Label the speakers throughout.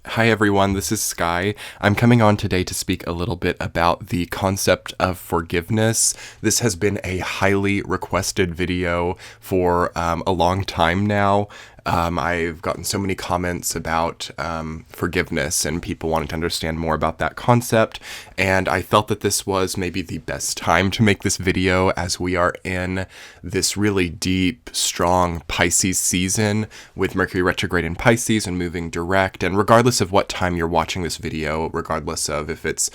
Speaker 1: Hi everyone, this is Sky. I'm coming on today to speak a little bit about the concept of forgiveness. This has been a highly requested video for a long time now. I've gotten so many comments about forgiveness and people wanting to understand more about that concept, and I felt that this was maybe the best time to make this video as we are in this really deep, strong Pisces season with Mercury retrograde in Pisces and moving direct. And regardless of what time you're watching this video, regardless of if it's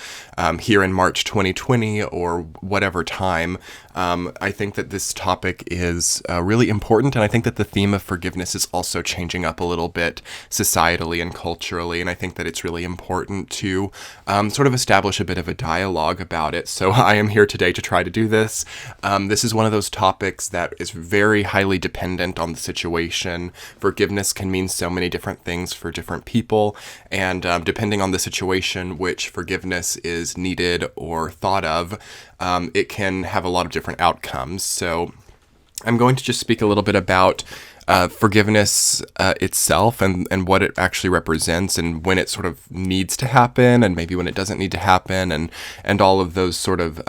Speaker 1: here in March 2020 or whatever time, I think that this topic is really important, and I think that the theme of forgiveness is also changing up a little bit societally and culturally, and I think that it's really important to sort of establish a bit of a dialogue about it. So I am here today to try to do this. This is one of those topics that is very highly dependent on the situation. Forgiveness can mean so many different things for different people, and depending on the situation which forgiveness is needed or thought of, it can have a lot of different outcomes. So I'm going to just speak a little bit about forgiveness itself and what it actually represents and when it sort of needs to happen and maybe when it doesn't need to happen and all of those sort of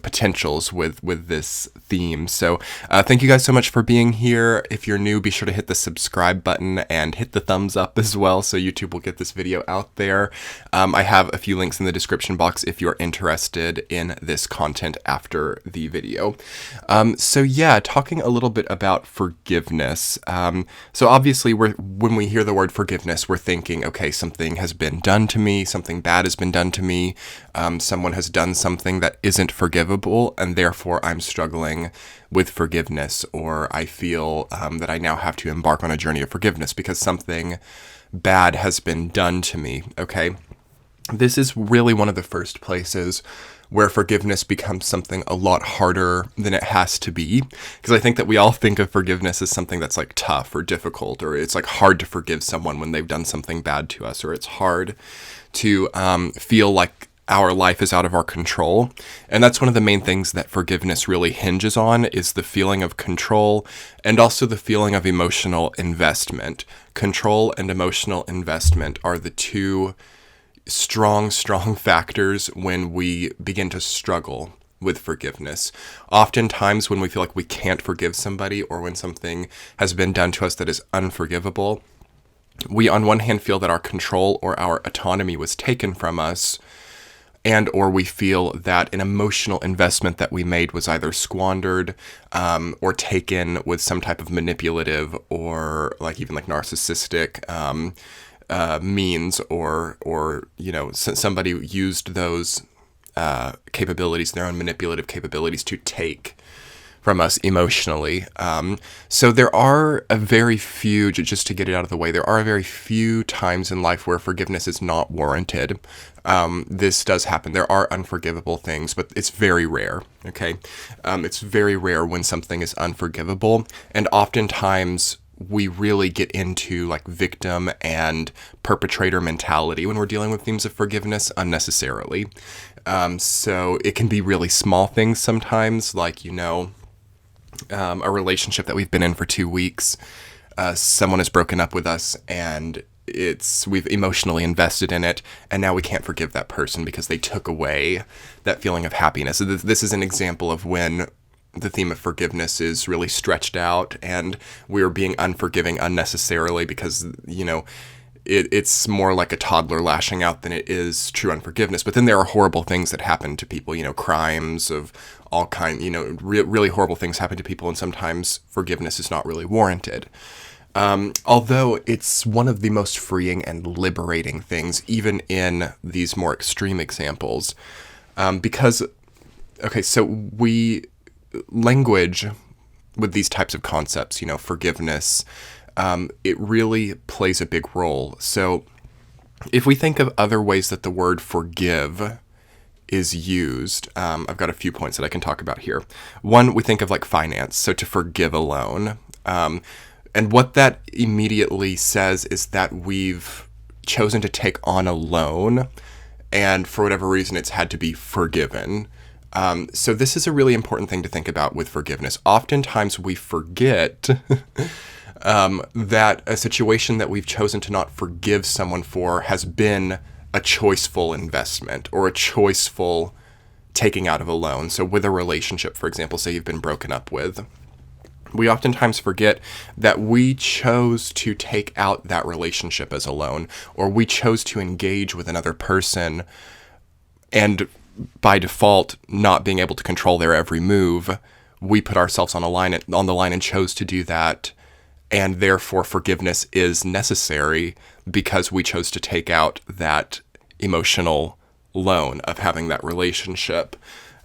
Speaker 1: potentials with this theme. So thank you guys so much for being here. If you're new, be sure to hit the subscribe button and hit the thumbs up as well so YouTube will get this video out there. I have a few links in the description box if you're interested in this content after the video. So yeah, talking a little bit about forgiveness. So obviously when we hear the word forgiveness, we're thinking, okay, something has been done to me, something bad has been done to me, someone has done something that isn't forgivable, and therefore I'm struggling with forgiveness, or I feel that I now have to embark on a journey of forgiveness because something bad has been done to me, okay? This is really one of the first places where forgiveness becomes something a lot harder than it has to be. Because I think that we all think of forgiveness as something that's like tough or difficult, or it's like hard to forgive someone when they've done something bad to us, or it's hard to feel like our life is out of our control. And that's one of the main things that forgiveness really hinges on, is the feeling of control and also the feeling of emotional investment. Control and emotional investment are the two strong factors when we begin to struggle with forgiveness. Oftentimes when we feel like we can't forgive somebody, or when something has been done to us that is unforgivable, we on one hand feel that our control or our autonomy was taken from us, and or we feel that an emotional investment that we made was either squandered or taken with some type of manipulative or even narcissistic means, or somebody used those capabilities, their own manipulative capabilities, to take from us emotionally. So there are a very few, just to get it out of the way, there are a very few times in life where forgiveness is not warranted. This does happen. There are unforgivable things, but it's very rare, okay? It's very rare when something is unforgivable, and oftentimes we really get into like victim and perpetrator mentality when we're dealing with themes of forgiveness unnecessarily. So it can be really small things sometimes, like, a relationship that we've been in for 2 weeks. Someone has broken up with us, and we've emotionally invested in it, and now we can't forgive that person because they took away that feeling of happiness. So this is an example of when the theme of forgiveness is really stretched out and we're being unforgiving unnecessarily because, it's more like a toddler lashing out than it is true unforgiveness. But then there are horrible things that happen to people, crimes of all kinds, really horrible things happen to people, and sometimes forgiveness is not really warranted. Although it's one of the most freeing and liberating things, even in these more extreme examples, because, okay, so language with these types of concepts, forgiveness, it really plays a big role. So if we think of other ways that the word forgive is used, I've got a few points that I can talk about here. One, we think of like finance, so to forgive a loan. And what that immediately says is that we've chosen to take on a loan, and for whatever reason, it's had to be forgiven. So this is a really important thing to think about with forgiveness. Oftentimes we forget that a situation that we've chosen to not forgive someone for has been a choiceful investment or a choiceful taking out of a loan. So with a relationship, for example, say you've been broken up with, we oftentimes forget that we chose to take out that relationship as a loan, or we chose to engage with another person, and by default, not being able to control their every move, we put ourselves on the line and chose to do that, and therefore forgiveness is necessary because we chose to take out that emotional loan of having that relationship.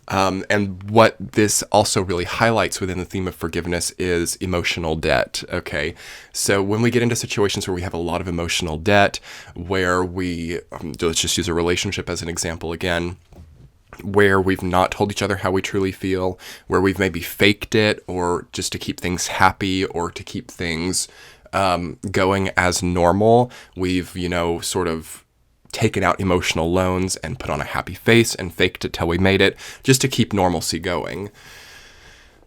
Speaker 1: And what this also really highlights within the theme of forgiveness is emotional debt. Okay. So when we get into situations where we have a lot of emotional debt, where let's just use a relationship as an example again, where we've not told each other how we truly feel, where we've maybe faked it, or just to keep things happy or to keep things going as normal, we've, sort of taken out emotional loans and put on a happy face and faked it till we made it just to keep normalcy going.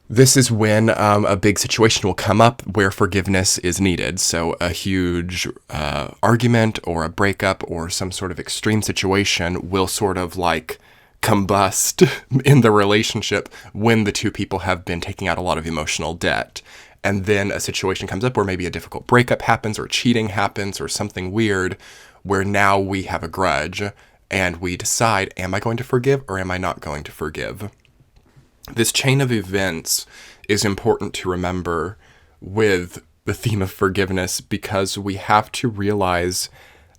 Speaker 1: This is when a big situation will come up where forgiveness is needed. So a huge argument or a breakup or some sort of extreme situation will sort of like combust in the relationship when the two people have been taking out a lot of emotional debt. And then a situation comes up where maybe a difficult breakup happens or cheating happens or something weird, where now we have a grudge and we decide, am I going to forgive or am I not going to forgive? This chain of events is important to remember with the theme of forgiveness, because we have to realize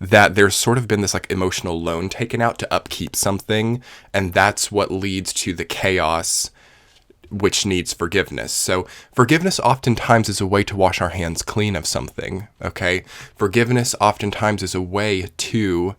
Speaker 1: that there's sort of been this like emotional loan taken out to upkeep something, and that's what leads to the chaos which needs forgiveness. So forgiveness oftentimes is a way to wash our hands clean of something, okay? Forgiveness oftentimes is a way to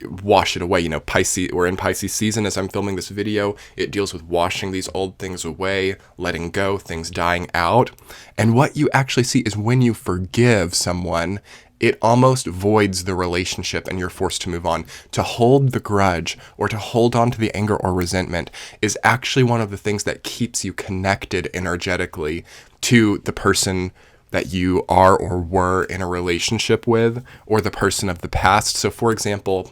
Speaker 1: wash it away. Pisces, we're in Pisces season as I'm filming this video. It deals with washing these old things away, letting go, things dying out. And what you actually see is when you forgive someone, it almost voids the relationship and you're forced to move on. To hold the grudge or to hold on to the anger or resentment is actually one of the things that keeps you connected energetically to the person that you are or were in a relationship with, or the person of the past. So for example,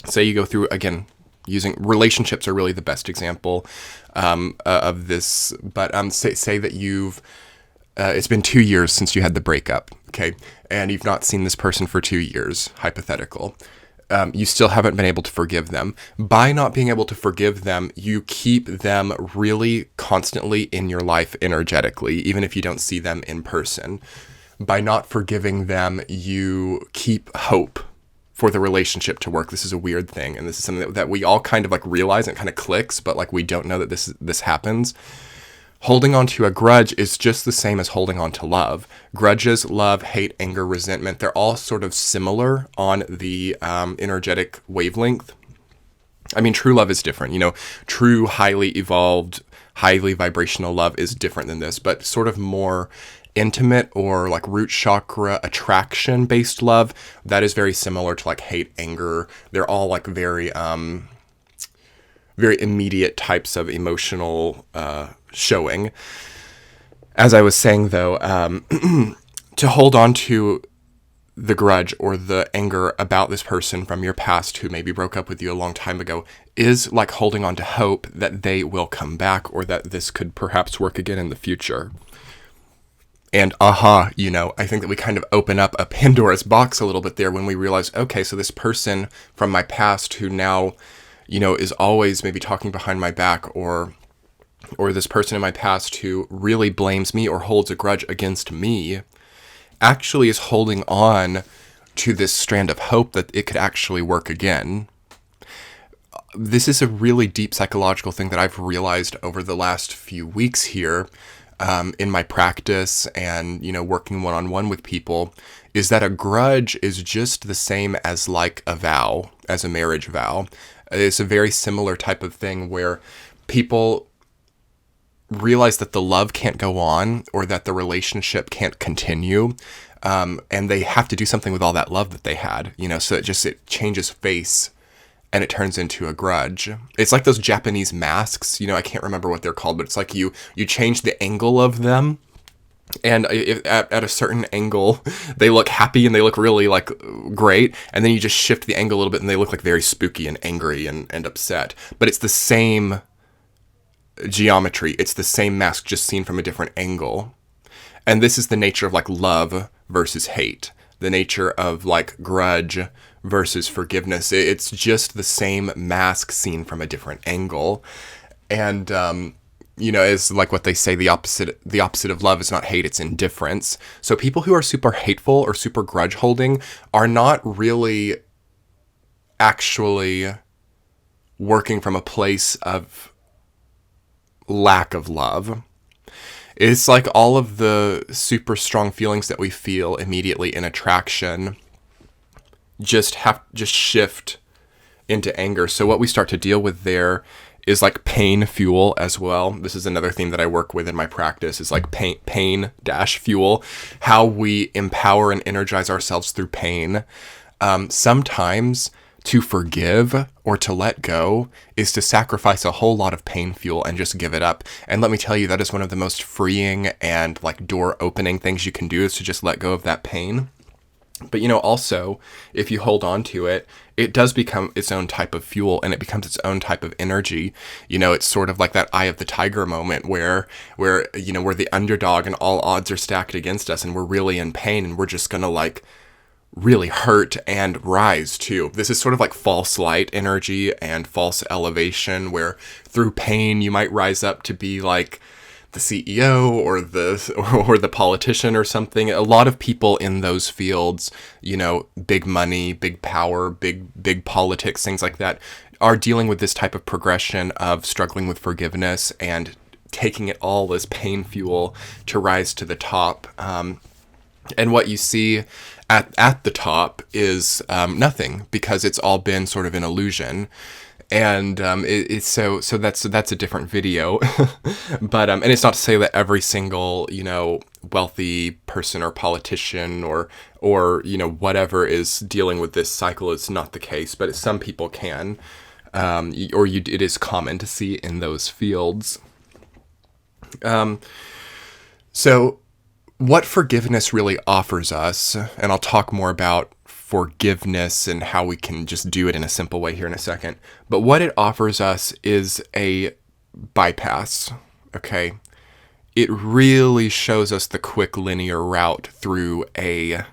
Speaker 1: say you go through, again, using relationships are really the best example of this, but say that it's been 2 years since you had the breakup, okay? And you've not seen this person for 2 years, hypothetical. You still haven't been able to forgive them. By not being able to forgive them, you keep them really constantly in your life energetically, even if you don't see them in person. By not forgiving them, you keep hope for the relationship to work. This is a weird thing, and this is something that we all kind of like realize, and it kind of clicks, but like we don't know that this happens. Holding on to a grudge is just the same as holding on to love. Grudges, love, hate, anger, resentment, they're all sort of similar on the energetic wavelength. I mean, true love is different. True, highly evolved, highly vibrational love is different than this, but sort of more intimate or like root chakra attraction based love, that is very similar to like hate, anger. They're all like very immediate types of emotional showing. As I was saying, though, to hold on to the grudge or the anger about this person from your past who maybe broke up with you a long time ago is like holding on to hope that they will come back, or that this could perhaps work again in the future. And I think that we kind of open up a Pandora's box a little bit there when we realize, okay, so this person from my past who now is always maybe talking behind my back, or this person in my past who really blames me or holds a grudge against me, actually is holding on to this strand of hope that it could actually work again. This is a really deep psychological thing that I've realized over the last few weeks here in my practice and, working one-on-one with people, is that a grudge is just the same as like a vow, as a marriage vow. It's a very similar type of thing where people realize that the love can't go on, or that the relationship can't continue, and they have to do something with all that love that they had, so it changes face and it turns into a grudge. It's like those Japanese masks, I can't remember what they're called, but it's like you change the angle of them, And if, at a certain angle, they look happy and they look really like great. And then you just shift the angle a little bit and they look like very spooky and angry and upset. But it's the same geometry. It's the same mask, just seen from a different angle. And this is the nature of like love versus hate. The nature of like grudge versus forgiveness. It's just the same mask seen from a different angle. And, is like what they say, the opposite of love is not hate, it's indifference. So people who are super hateful or super grudge holding are not really actually working from a place of lack of love. It's like all of the super strong feelings that we feel immediately in attraction just shift into anger. So what we start to deal with there is like pain fuel as well. This is another theme that I work with in my practice, is like pain dash fuel, how we empower and energize ourselves through pain. Sometimes to forgive or to let go is to sacrifice a whole lot of pain fuel and just give it up. And let me tell you, that is one of the most freeing and like door opening things you can do, is to just let go of that pain. But, also, if you hold on to it, it does become its own type of fuel, and it becomes its own type of energy. It's sort of like that eye of the tiger moment where we're the underdog and all odds are stacked against us and we're really in pain and we're just going to like really hurt and rise too. This is sort of like false light energy and false elevation, where through pain you might rise up to be like the CEO or the politician or something. A lot of people in those fields, big money, big power, big politics, things like that, are dealing with this type of progression of struggling with forgiveness and taking it all as pain fuel to rise to the top. And what you see at the top is nothing, because it's all been sort of an illusion. And it's so that's a different video. But and it's not to say that every single wealthy person or politician or whatever is dealing with this cycle. Is not the case, but some people can, it is common to see in those fields. So what forgiveness really offers us, and I'll talk more about forgiveness and how we can just do it in a simple way here in a second. But what it offers us is a bypass, okay? It really shows us the quick linear route through an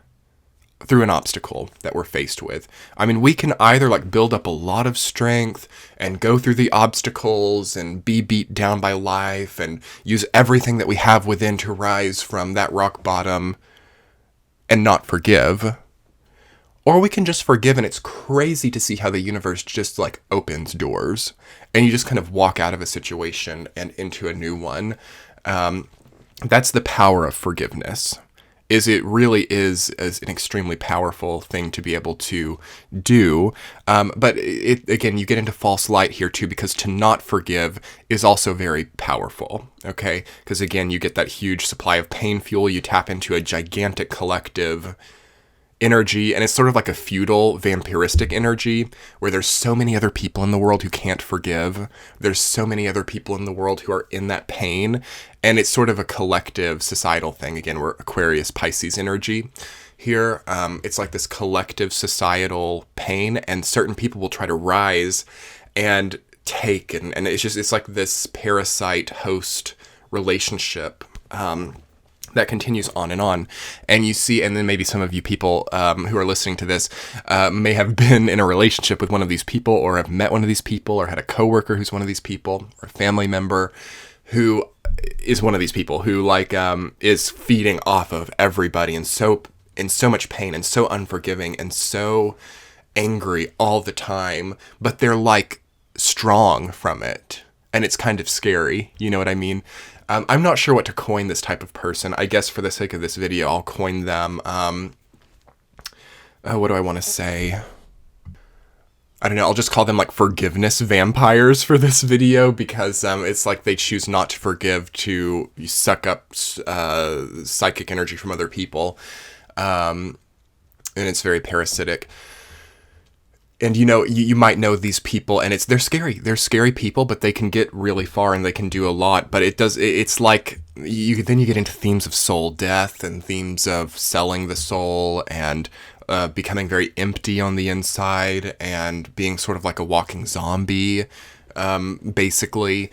Speaker 1: obstacle that we're faced with. I mean, we can either like build up a lot of strength and go through the obstacles and be beat down by life and use everything that we have within to rise from that rock bottom and not forgive. Or we can just forgive, and it's crazy to see how the universe just like opens doors and you just kind of walk out of a situation and into a new one. That's the power of forgiveness. It really is an extremely powerful thing to be able to do. But again, you get into false light here too, because to not forgive is also very powerful, okay? Because again, you get that huge supply of pain fuel, you tap into a gigantic collective energy, and it's sort of like a feudal vampiristic energy where there's so many other people in the world who can't forgive. There's so many other people in the world who are in that pain, and it's sort of a collective societal thing. Again, we're Aquarius Pisces energy here. It's like this collective societal pain, and certain people will try to rise and take, and it's like this parasite host relationship that continues on. And you see, and then maybe some of you people who are listening to this may have been in a relationship with one of these people, or have met one of these people, or had a coworker who's one of these people, or a family member who is one of these people who like is feeding off of everybody, and so much pain, and so unforgiving, and so angry all the time, but they're like strong from it, and it's kind of scary. You know what I mean? I'm not sure what to coin this type of person. I guess for the sake of this video, I'll coin them, what do I want to say? I don't know, I'll just call them like forgiveness vampires for this video, because it's like they choose not to forgive to suck up psychic energy from other people. And it's very parasitic. And you might know these people, and they're scary. They're scary people, but they can get really far and they can do a lot. But it's like then you get into themes of soul death and themes of selling the soul and becoming very empty on the inside and being sort of like a walking zombie, basically.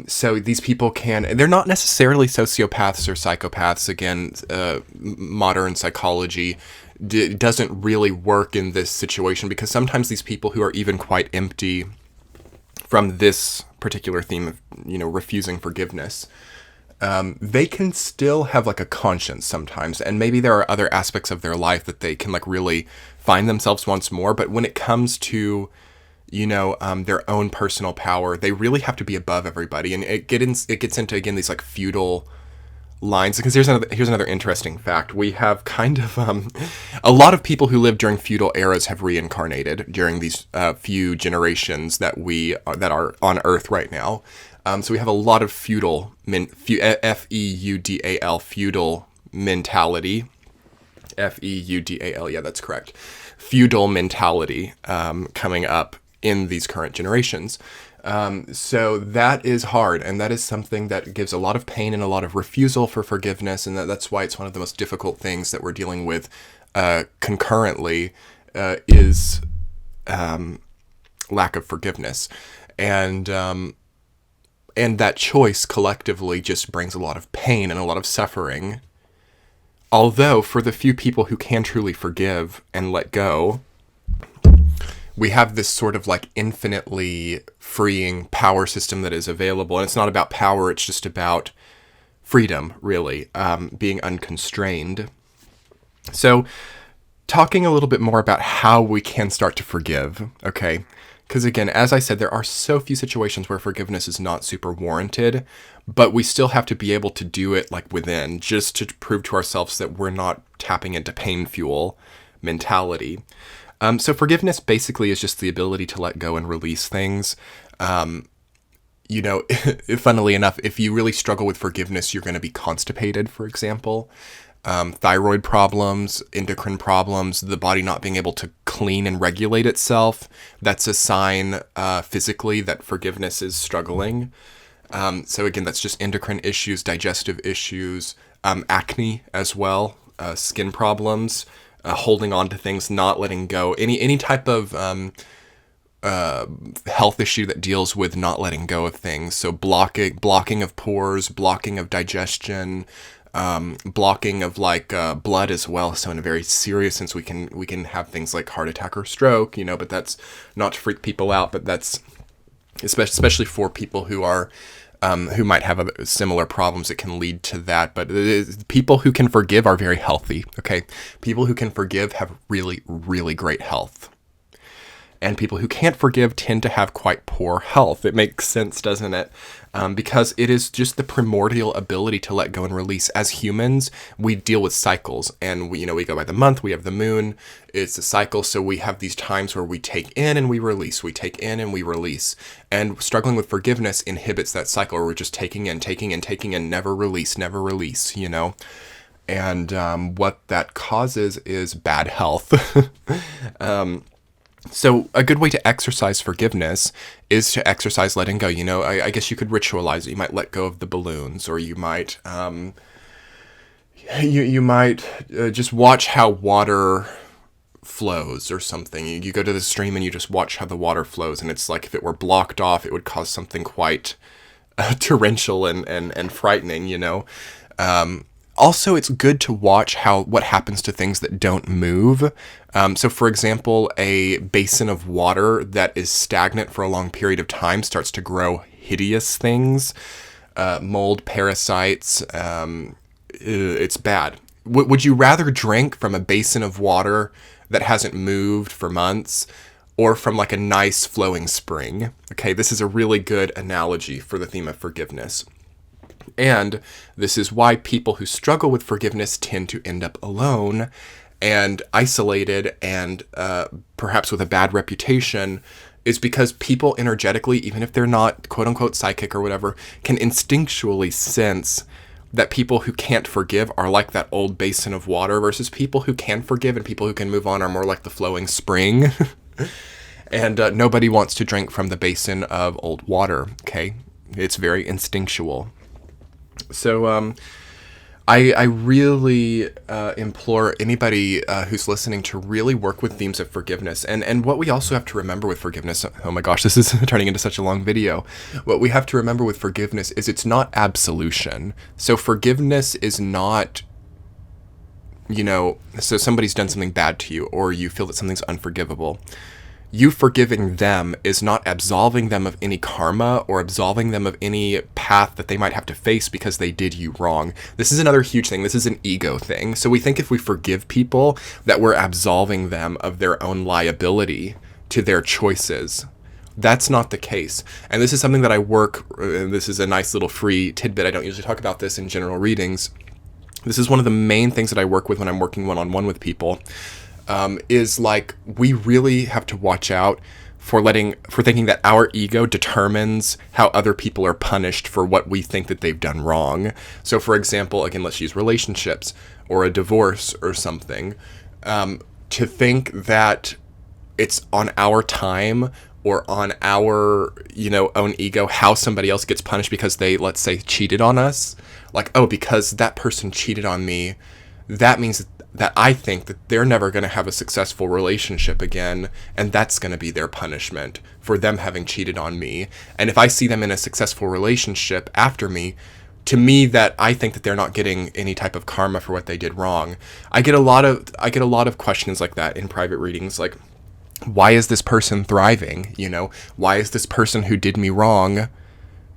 Speaker 1: So these people they're not necessarily sociopaths or psychopaths. Again, modern psychology doesn't really work in this situation, because sometimes these people who are even quite empty from this particular theme of, refusing forgiveness, they can still have like a conscience sometimes. And maybe there are other aspects of their life that they can like really find themselves once more. But when it comes to, their own personal power, they really have to be above everybody. And it gets into, again, these like feudal lines, because here's another interesting fact. We have kind of a lot of people who lived during feudal eras have reincarnated during these few generations that are on Earth right now. So we have a lot of feudal feudal feudal mentality. Feudal, yeah, that's correct. Feudal mentality coming up in these current generations. So that is hard, and that is something that gives a lot of pain and a lot of refusal for forgiveness, and that's why it's one of the most difficult things that we're dealing with concurrently is lack of forgiveness. And that choice collectively just brings a lot of pain and a lot of suffering. Although, for the few people who can truly forgive and let go, we have this sort of like infinitely freeing power system that is available. And it's not about power, it's just about freedom, really, being unconstrained. So, talking a little bit more about how we can start to forgive, okay? Because again, as I said, there are so few situations where forgiveness is not super warranted, but we still have to be able to do it like within, just to prove to ourselves that we're not tapping into pain fuel mentality. So forgiveness basically is just the ability to let go and release things. Funnily enough, if you really struggle with forgiveness, you're going to be constipated, for example. Thyroid problems, endocrine problems, the body not being able to clean and regulate itself. That's a sign physically that forgiveness is struggling. So again, that's just endocrine issues, digestive issues, acne as well, skin problems, holding on to things, not letting go. Any type of health issue that deals with not letting go of things. So blocking of pores, blocking of digestion, blocking of like blood as well. So in a very serious sense, we can have things like heart attack or stroke, but that's not to freak people out, but that's especially for people who are who might have similar problems, it can lead to that. But people who can forgive are very healthy, okay? People who can forgive have really, really great health. And people who can't forgive tend to have quite poor health. It makes sense, doesn't it? Because it is just the primordial ability to let go and release. As humans, we deal with cycles, and we go by the month, we have the moon, it's a cycle, so we have these times where we take in and we release, we take in and we release. And struggling with forgiveness inhibits that cycle where we're just taking in, never release, And what that causes is bad health. So a good way to exercise forgiveness is to exercise letting go. I guess you could ritualize it. You might let go of the balloons, or you might you might just watch how water flows or something. You go to the stream and you just watch how the water flows, and it's like if it were blocked off, it would cause something quite torrential and frightening. Also, it's good to watch what happens to things that don't move. So, for example, a basin of water that is stagnant for a long period of time starts to grow hideous things, mold, parasites. It's bad. Would you rather drink from a basin of water that hasn't moved for months, or from like a nice flowing spring? Okay, this is a really good analogy for the theme of forgiveness. And this is why people who struggle with forgiveness tend to end up alone and isolated and perhaps with a bad reputation, is because people energetically, even if they're not quote unquote psychic or whatever, can instinctually sense that people who can't forgive are like that old basin of water, versus people who can forgive and people who can move on are more like the flowing spring. And nobody wants to drink from the basin of old water, okay? It's very instinctual. So I really implore anybody who's listening to really work with themes of forgiveness. And what we also have to remember with forgiveness, oh my gosh, this is turning into such a long video. What we have to remember with forgiveness is it's not absolution. So forgiveness is not, so somebody's done something bad to you, or you feel that something's unforgivable. You forgiving them is not absolving them of any karma or absolving them of any path that they might have to face because they did you wrong. This is another huge thing. This is an ego thing. So we think if we forgive people that we're absolving them of their own liability to their choices. That's not the case. And this is something that I work, this is a nice little free tidbit. I don't usually talk about this in general readings. This is one of the main things that I work with when I'm working one-on-one with people. Is like we really have to watch out for thinking that our ego determines how other people are punished for what we think that they've done wrong. So for example, again, let's use relationships or a divorce or something, to think that it's on our time or on our, own ego, how somebody else gets punished because they, let's say, cheated on us. Like, oh, because that person cheated on me, that means that I think that they're never going to have a successful relationship again, and that's going to be their punishment for them having cheated on me. And if I see them in a successful relationship after me, to me that I think that they're not getting any type of karma for what they did wrong. I get a lot of questions like that in private readings, like, why is this person thriving? Why is this person who did me wrong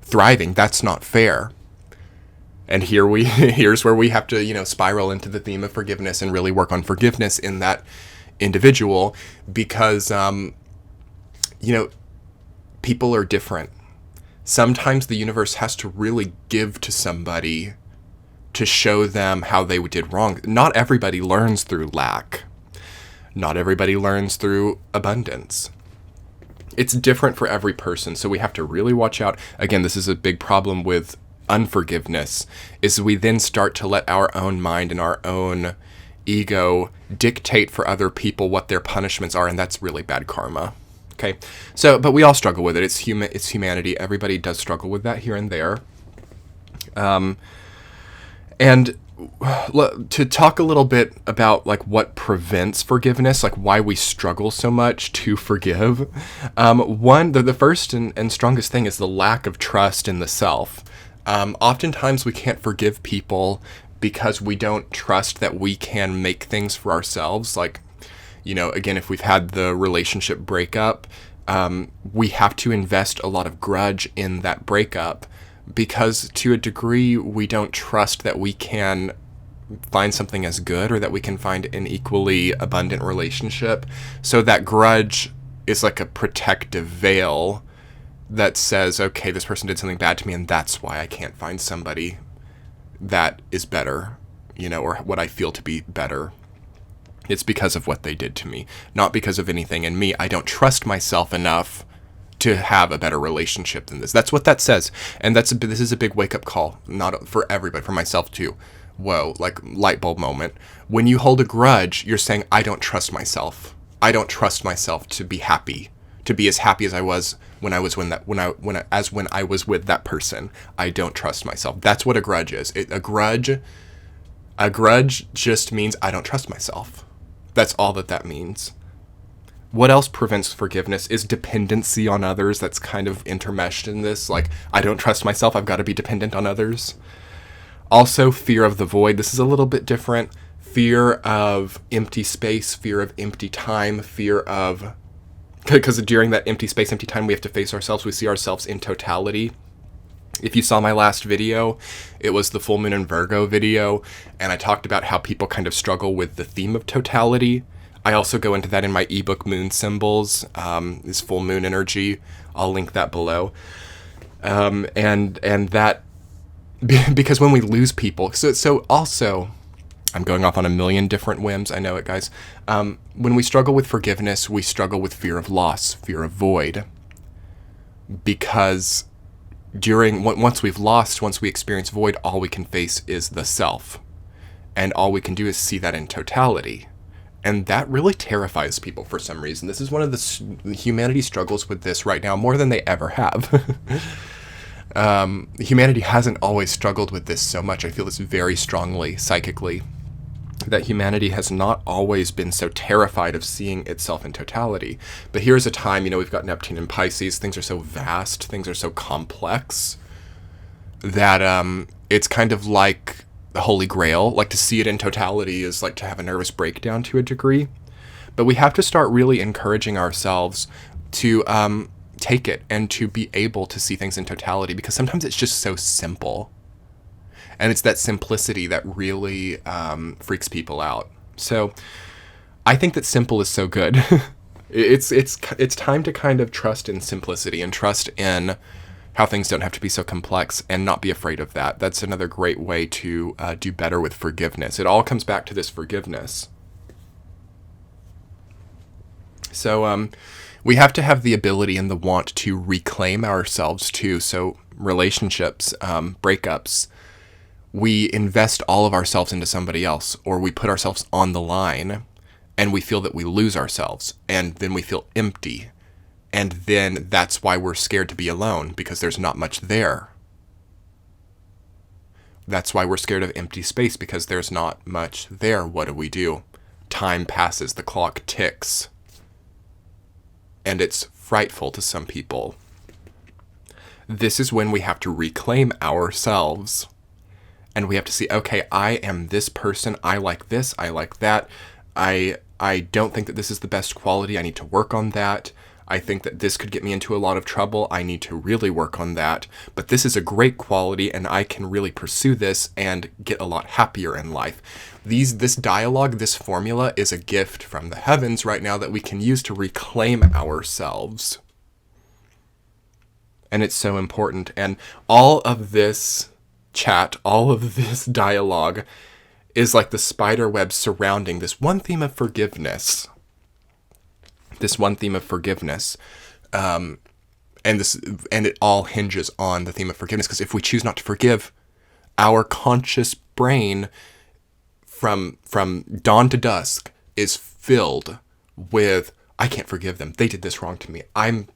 Speaker 1: thriving? That's not fair. And here's where we have to, spiral into the theme of forgiveness and really work on forgiveness in that individual because, people are different. Sometimes the universe has to really give to somebody to show them how they did wrong. Not everybody learns through lack. Not everybody learns through abundance. It's different for every person, so we have to really watch out. Again, this is a big problem with unforgiveness, is we then start to let our own mind and our own ego dictate for other people what their punishments are, and that's really bad karma. Okay, so but we all struggle with it. It's humanity. Everybody does struggle with that here and there. And to talk a little bit about like what prevents forgiveness, like why we struggle so much to forgive. The first and strongest thing is the lack of trust in the self. Oftentimes we can't forgive people because we don't trust that we can make things for ourselves. Like, again, if we've had the relationship breakup, we have to invest a lot of grudge in that breakup because to a degree we don't trust that we can find something as good or that we can find an equally abundant relationship. So that grudge is like a protective veil that says, okay, this person did something bad to me and that's why I can't find somebody that is better, or what I feel to be better. It's because of what they did to me, not because of anything in me. I don't trust myself enough to have a better relationship than this. That's what that says. And this is a big wake-up call, not for everybody, for myself too. Whoa, like light bulb moment. When you hold a grudge, you're saying, I don't trust myself. I don't trust myself to be happy, to be as happy as I was when I was when I was with that person. I don't trust myself. That's what a grudge is. A grudge just means I don't trust myself. That's all that means. What else prevents forgiveness is dependency on others. That's kind of intermeshed in this. Like, I don't trust myself. I've got to be dependent on others. Also, fear of the void. This is a little bit different. Fear of empty space, fear of empty time, fear of... Because during that empty space, empty time, we have to face ourselves. We see ourselves in totality. If you saw my last video, it was the full moon in Virgo video, and I talked about how people kind of struggle with the theme of totality. I also go into that in my ebook, Moon Symbols, is full moon energy. I'll link that below. And that, because when we lose people, so also... I'm going off on a million different whims. I know it, guys. When we struggle with forgiveness, we struggle with fear of loss, fear of void. Because once we've lost, once we experience void, all we can face is the self. And all we can do is see that in totality. And that really terrifies people for some reason. This is one of humanity struggles with this right now more than they ever have. Humanity hasn't always struggled with this so much. I feel this very strongly psychically, that humanity has not always been so terrified of seeing itself in totality. But here's a time, we've got Neptune and Pisces. Things are so vast, things are so complex that it's kind of like the Holy Grail. Like, to see it in totality is like to have a nervous breakdown to a degree. But we have to start really encouraging ourselves to take it and to be able to see things in totality, because sometimes it's just so simple. And it's that simplicity that really freaks people out. So I think that simple is so good. It's time to kind of trust in simplicity and trust in how things don't have to be so complex, and not be afraid of that. That's another great way to do better with forgiveness. It all comes back to this forgiveness. So we have to have the ability and the want to reclaim ourselves too. So relationships, breakups, we invest all of ourselves into somebody else, or we put ourselves on the line and we feel that we lose ourselves, and then we feel empty. And then that's why we're scared to be alone, because there's not much there. That's why we're scared of empty space, because there's not much there. What do? Time passes, the clock ticks. And it's frightful to some people. This is when we have to reclaim ourselves. And we have to see, okay, I am this person. I like this. I like that. I don't think that this is the best quality. I need to work on that. I think that this could get me into a lot of trouble. I need to really work on that. But this is a great quality, and I can really pursue this and get a lot happier in life. This dialogue, this formula is a gift from the heavens right now that we can use to reclaim ourselves. And it's so important. And all of this chat, all of this dialogue is like the spider web surrounding this one theme of forgiveness. And it all hinges on the theme of forgiveness, because if we choose not to forgive, our conscious brain from dawn to dusk is filled with, I can't forgive them. They did this wrong to me. I'm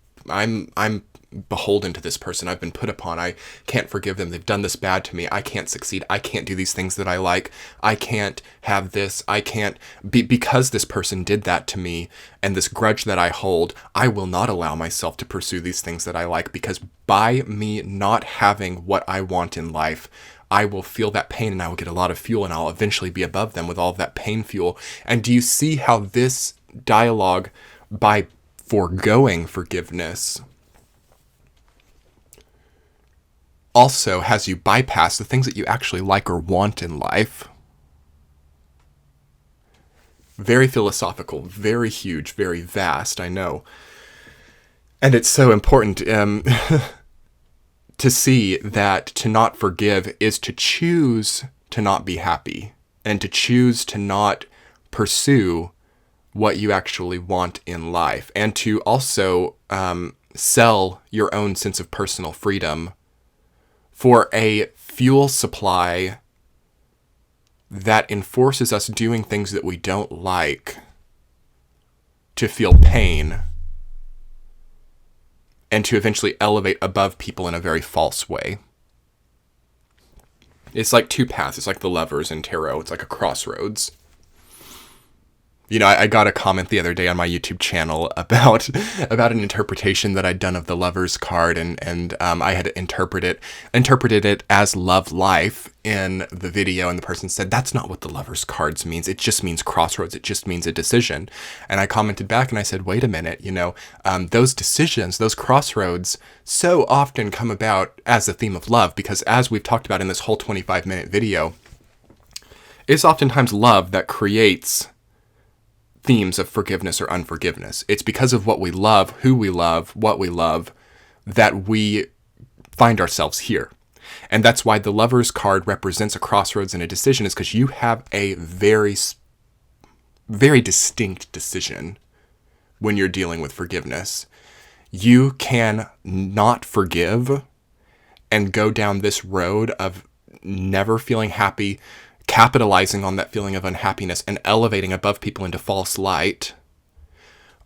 Speaker 1: beholden to this person. I've been put upon. I can't forgive them. They've done this bad to me. I can't succeed. I can't do these things that I like. I can't have this. I can't because this person did that to me, and this grudge that I hold, I will not allow myself to pursue these things that I like, because by me not having what I want in life, I will feel that pain, and I will get a lot of fuel, and I'll eventually be above them with all of that pain fuel. And do you see how this dialogue, by foregoing forgiveness, also has you bypass the things that you actually like or want in life? Very philosophical, very huge, very vast, I know. And it's so important to see that to not forgive is to choose to not be happy, and to choose to not pursue what you actually want in life, and to also sell your own sense of personal freedom for a fuel supply that enforces us doing things that we don't like to feel pain, and to eventually elevate above people in a very false way. It's like two paths. It's like the lovers in tarot. It's like a crossroads. I got a comment the other day on my YouTube channel about an interpretation that I'd done of the Lover's card, and I had interpreted it as love life in the video, and the person said, that's not what the Lover's cards means. It just means crossroads. It just means a decision. And I commented back and I said, wait a minute, those decisions, those crossroads so often come about as a theme of love, because as we've talked about in this whole 25-minute video, it's oftentimes love that creates themes of forgiveness or unforgiveness. It's because of what we love, who we love, what we love, that we find ourselves here. And that's why the Lover's card represents a crossroads and a decision, is because you have a very, very distinct decision when you're dealing with forgiveness. You can not forgive and go down this road of never feeling happy, capitalizing on that feeling of unhappiness and elevating above people into false light.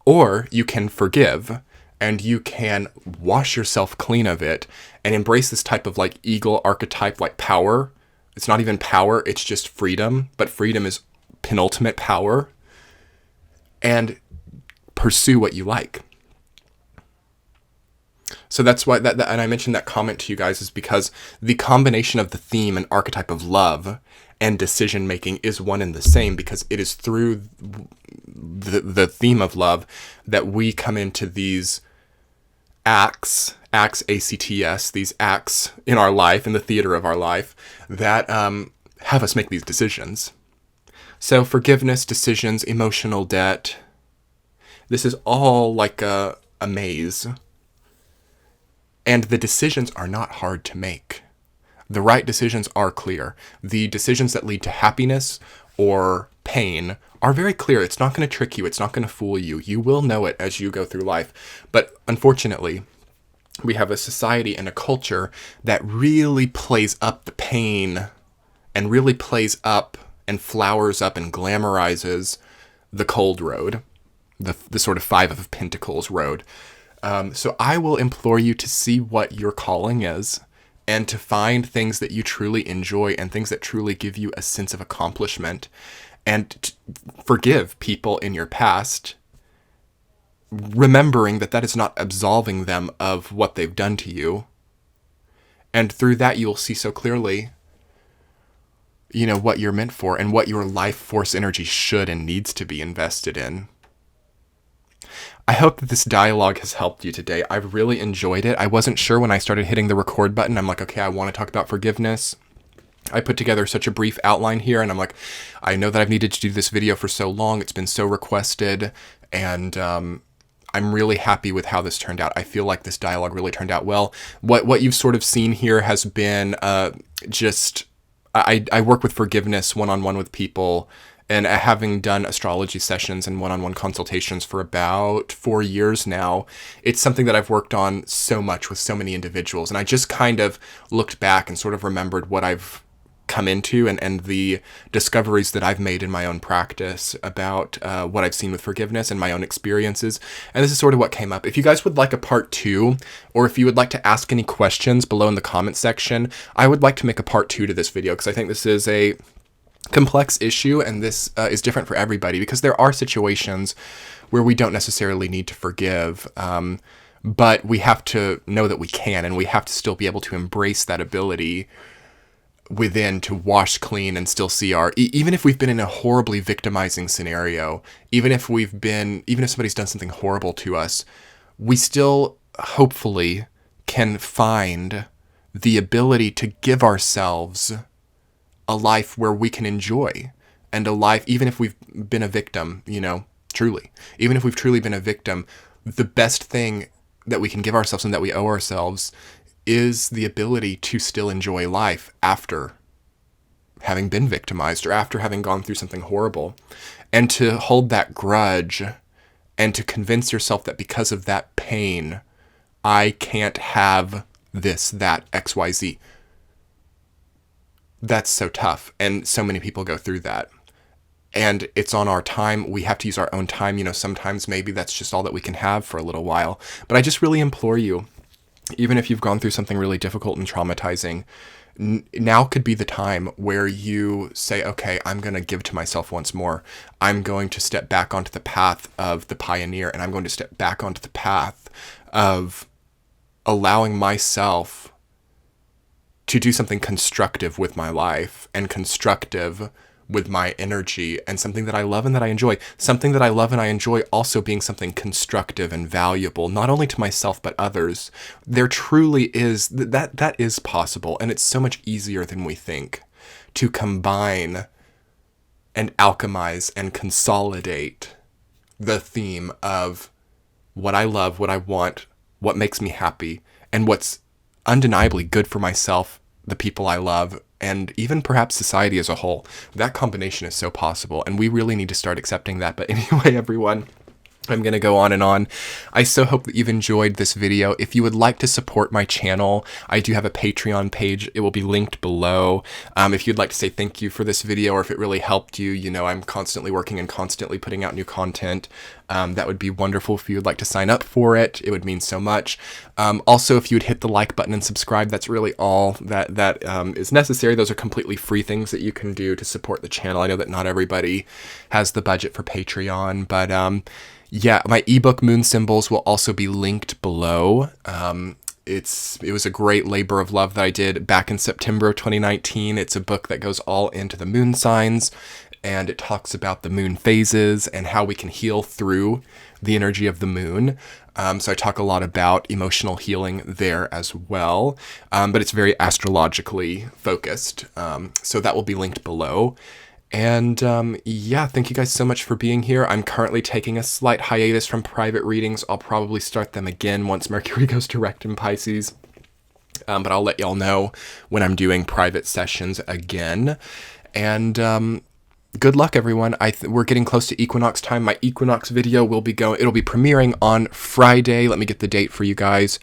Speaker 1: Or you can forgive, and you can wash yourself clean of it and embrace this type of like eagle archetype, like power. It's not even power, it's just freedom, but freedom is penultimate power, and pursue what you like. So that's why that and I mentioned that comment to you guys is because the combination of the theme and archetype of love and decision making is one and the same, because it is through the theme of love that we come into these acts, ACTS, these acts in our life, in the theater of our life, that have us make these decisions. So forgiveness, decisions, emotional debt, this is all like a maze. And the decisions are not hard to make. The right decisions are clear. The decisions that lead to happiness or pain are very clear. It's not going to trick you. It's not going to fool you. You will know it as you go through life. But unfortunately, we have a society and a culture that really plays up the pain and really plays up and flowers up and glamorizes the cold road, the sort of Five of Pentacles road. So I will implore you to see what your calling is and to find things that you truly enjoy and things that truly give you a sense of accomplishment, and forgive people in your past, remembering that that is not absolving them of what they've done to you. And through that, you'll see so clearly, you know, what you're meant for and what your life force energy should and needs to be invested in. I hope that this dialogue has helped you today. I've really enjoyed it. I wasn't sure when I started hitting the record button. I'm like, okay, I want to talk about forgiveness. I put together such a brief outline here, and I'm like, I know that I've needed to do this video for so long. It's been so requested, and I'm really happy with how this turned out. I feel like this dialogue really turned out well. What you've sort of seen here has been just, I work with forgiveness one-on-one with people, and having done astrology sessions and one-on-one consultations for about 4 years now, it's something that I've worked on so much with so many individuals. And I just kind of looked back and sort of remembered what I've come into and the discoveries that I've made in my own practice about what I've seen with forgiveness and my own experiences. And this is sort of what came up. If you guys would like a part 2, or if you would like to ask any questions below in the comment section, I would like to make a part 2 to this video, because I think this is a complex issue, and this is different for everybody, because there are situations where we don't necessarily need to forgive, but we have to know that we can, and we have to still be able to embrace that ability within to wash clean and still see our, even if we've been in a horribly victimizing scenario, even if somebody's done something horrible to us, we still hopefully can find the ability to give ourselves a life where we can enjoy, and a life, even if we've been a victim, you know, truly, even if we've truly been a victim, the best thing that we can give ourselves and that we owe ourselves is the ability to still enjoy life after having been victimized or after having gone through something horrible, and to hold that grudge and to convince yourself that because of that pain, I can't have this, that, XYZ. That's so tough, and so many people go through that. And it's on our time. We have to use our own time. You know, sometimes maybe that's just all that we can have for a little while. But I just really implore you, even if you've gone through something really difficult and traumatizing, now could be the time where you say, okay, I'm going to give to myself once more. I'm going to step back onto the path of the pioneer, and I'm going to step back onto the path of allowing myself to do something constructive with my life and constructive with my energy, and something that I love and that I enjoy. Something that I love and I enjoy also being something constructive and valuable, not only to myself, but others. There truly is, that is possible, and it's so much easier than we think to combine and alchemize and consolidate the theme of what I love, what I want, what makes me happy, and what's undeniably good for myself, the people I love, and even perhaps society as a whole. That combination is so possible, and we really need to start accepting that. But anyway, everyone, I'm going to go on and on. I so hope that you've enjoyed this video. If you would like to support my channel, I do have a Patreon page. It will be linked below. If you'd like to say thank you for this video, or if it really helped you, you know, I'm constantly working and constantly putting out new content. That would be wonderful if you would like to sign up for it. It would mean so much. Also, if you would hit the like button and subscribe, that's really all that is necessary. Those are completely free things that you can do to support the channel. I know that not everybody has the budget for Patreon, but yeah, my ebook Moon Symbols will also be linked below. It was a great labor of love that I did back in September of 2019. It's a book that goes all into the moon signs, and it talks about the moon phases and how we can heal through the energy of the moon. So I talk a lot about emotional healing there as well, but it's very astrologically focused. So that will be linked below. And yeah, thank you guys so much for being here. I'm currently taking a slight hiatus from private readings. I'll probably start them again once Mercury goes direct in Pisces. But I'll let y'all know when I'm doing private sessions again. And good luck, everyone. We're getting close to equinox time. My equinox video will be it'll be premiering on Friday. Let me get the date for you guys.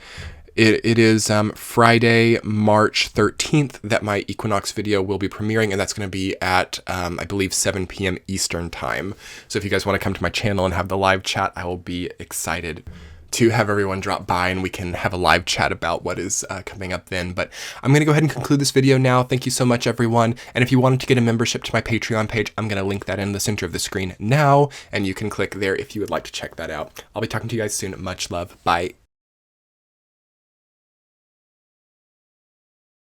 Speaker 1: It is Friday, March 13th that my equinox video will be premiering, and that's going to be at, I believe, 7 p.m. Eastern time. So if you guys want to come to my channel and have the live chat, I will be excited to have everyone drop by and we can have a live chat about what is coming up then. But I'm going to go ahead and conclude this video now. Thank you so much, everyone. And if you wanted to get a membership to my Patreon page, I'm going to link that in the center of the screen now, and you can click there if you would like to check that out. I'll be talking to you guys soon. Much love. Bye.